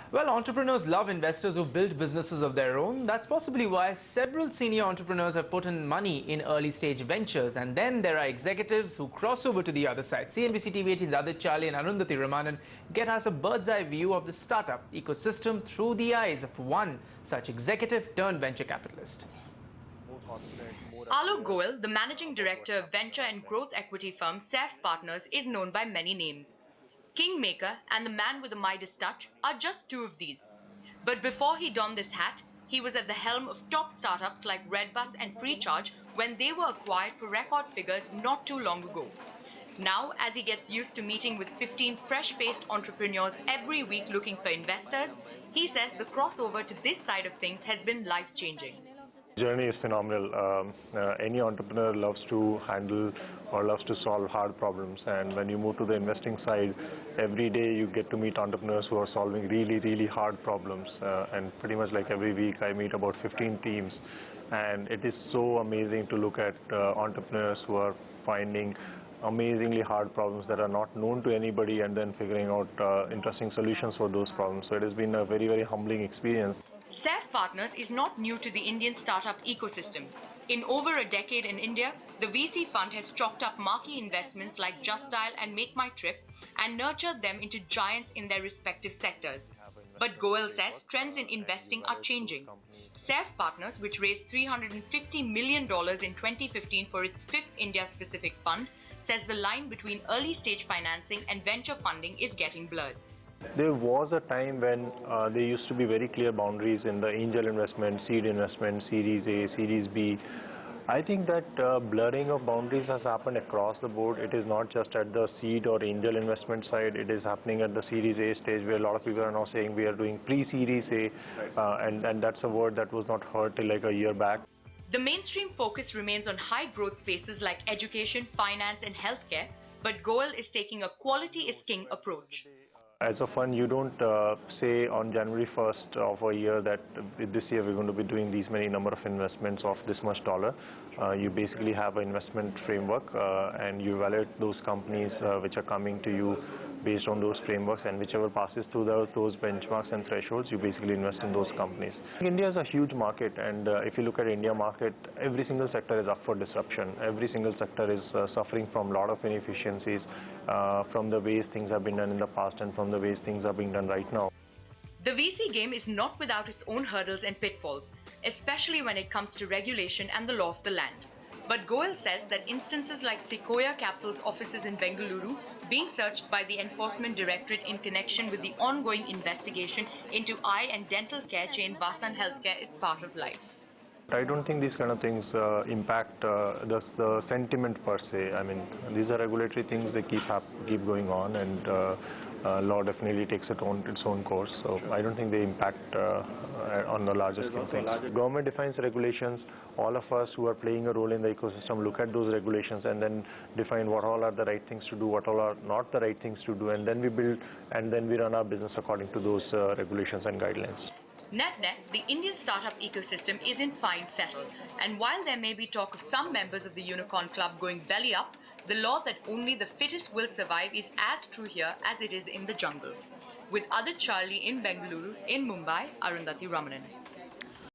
Well, entrepreneurs love investors who build businesses of their own. That's possibly why several senior entrepreneurs have put in money in early stage ventures. And then there are executives who cross over to the other side. CNBC TV18's Adith, Charlie and Arundathi Ramanan get us a bird's eye view of the startup ecosystem through the eyes of one such executive turned venture capitalist. Alok Goel, the managing director of venture and growth equity firm SEF Partners, is known by many names. Kingmaker and the man with the Midas touch are just two of these. But before he donned this hat, he was at the helm of top startups like Redbus and Freecharge when they were acquired for record figures not too long ago. Now, as he gets used to meeting with 15 fresh-faced entrepreneurs every week looking for investors, he says the crossover to this side of things has been life-changing. Journey is phenomenal. Any entrepreneur loves to handle or loves to solve hard problems, and when you move to the investing side, every day you get to meet entrepreneurs who are solving really hard problems, and pretty much like every week I meet about 15 teams, and it is so amazing to look at entrepreneurs who are finding amazingly hard problems that are not known to anybody and then figuring out interesting solutions for those problems. So it has been a very humbling experience. SEF Partners is not new to the Indian startup ecosystem. In over a decade in India, the VC fund has chalked up marquee investments like Just Dial and Make My Trip and nurtured them into giants in their respective sectors. But Goel says trends in investing are changing. SEF Partners, which raised $350 million in 2015 for its fifth India-specific fund, says the line between early-stage financing and venture funding is getting blurred. There was a time when there used to be very clear boundaries in the angel investment, seed investment, Series A, Series B. I think that blurring of boundaries has happened across the board. It is not just at the seed or angel investment side. It is happening at the Series A stage, where a lot of people are now saying we are doing pre-Series A, and that's a word that was not heard till like a year back. The mainstream focus remains on high-growth spaces like education, finance and healthcare, but Goel is taking a quality is king approach. As a fund, you don't say on January 1st of a year that this year we're going to be doing these many number of investments of this much dollar. You basically have an investment framework and you evaluate those companies which are coming to you based on those frameworks, and whichever passes through those benchmarks and thresholds, you basically invest in those companies. India is a huge market, and if you look at India market, every single sector is up for disruption. Every single sector is suffering from a lot of inefficiencies from the ways things have been done in the past and from the ways things are being done right now. The VC game is not without its own hurdles and pitfalls, especially when it comes to regulation and the law of the land. But Goel says that instances like Sequoia Capital's offices in Bengaluru being searched by the Enforcement Directorate in connection with the ongoing investigation into eye and dental care chain Vasan Healthcare is part of life. I don't think these kind of things impact the sentiment per se. I mean, these are regulatory things, they keep going on, and law definitely takes its own course. So I don't think they impact on the larger scale things. Government defines regulations. All of us who are playing a role in the ecosystem look at those regulations and then define what all are the right things to do, what all are not the right things to do, and then we build and then we run our business according to those regulations and guidelines. Net-net, the Indian startup ecosystem is in fine fettle, and while there may be talk of some members of the Unicorn Club going belly up, the law that only the fittest will survive is as true here as it is in the jungle. With Adith, Charlie in Bengaluru, in Mumbai, Arundathi, Ramanan.